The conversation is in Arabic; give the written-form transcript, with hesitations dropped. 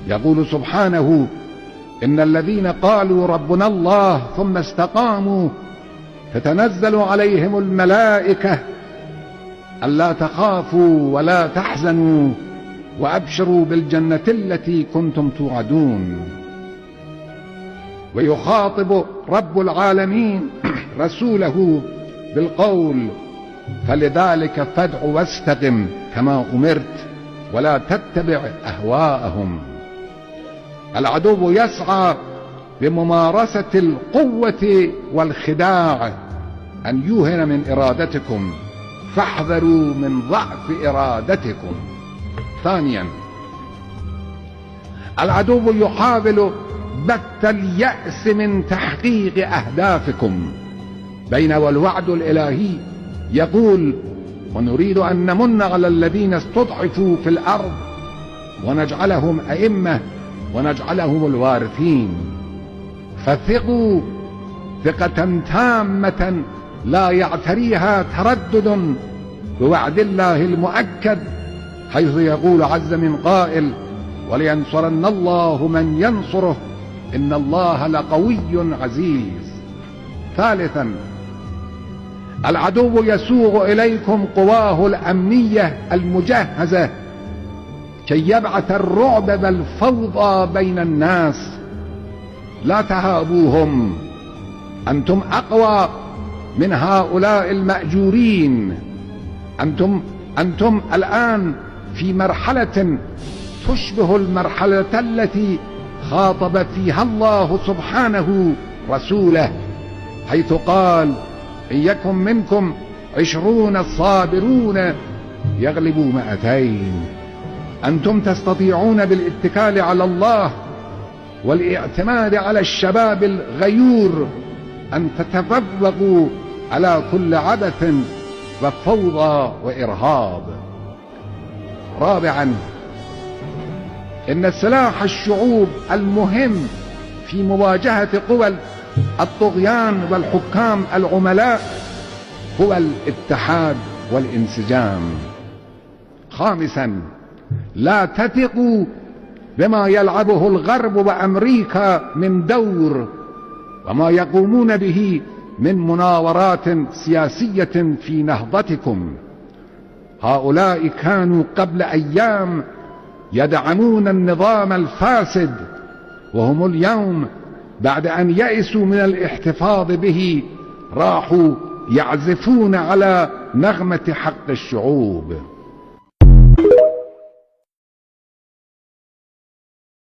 يقول سبحانه: إن الذين قالوا ربنا الله ثم استقاموا تتنزل عليهم الملائكة ألا تخافوا ولا تحزنوا وأبشروا بالجنة التي كنتم توعدون. ويخاطب رب العالمين رسوله بالقول: فلذلك فادع واستقم كما أمرت ولا تتبع أهواءهم. العدو يسعى بممارسة القوة والخداع أن يوهن من إرادتكم، فاحذروا من ضعف إرادتكم. ثانيا، العدو يحاول بث اليأس من تحقيق أهدافكم، بينما الوعد الإلهي يقول: ونريد أن نمن على الذين استضعفوا في الأرض ونجعلهم أئمة ونجعلهم الوارثين. فثقوا ثقة تامة لا يعتريها تردد بوعد الله المؤكد، حيث يقول عز من قائل: ولينصرن الله من ينصره إن الله لقوي عزيز. ثالثا، العدو يسوغ إليكم قواه الأمنية المجهزة كي يبعث الرعب والفوضى بين الناس. لا تهابوهم، أنتم أقوى من هؤلاء المأجورين. أنتم الآن في مرحلة تشبه المرحلة التي خاطب فيها الله سبحانه رسوله، حيث قال: إن يكن منكم 20 صابرون يغلبوا 200. أنتم تستطيعون بالاتكال على الله والاعتماد على الشباب الغيور أن تتفوقوا على كل عبث وفوضى وإرهاب. رابعا، إن سلاح الشعوب المهم في مواجهة قوى الطغيان والحكام العملاء هو الاتحاد والانسجام. خامسا، لا تثقوا بما يلعبه الغرب وأمريكا من دور وما يقومون به من مناورات سياسية في نهضتكم. هؤلاء كانوا قبل أيام يدعمون النظام الفاسد، وهم اليوم بعد أن يئسوا من الاحتفاظ به راحوا يعزفون على نغمة حق الشعوب.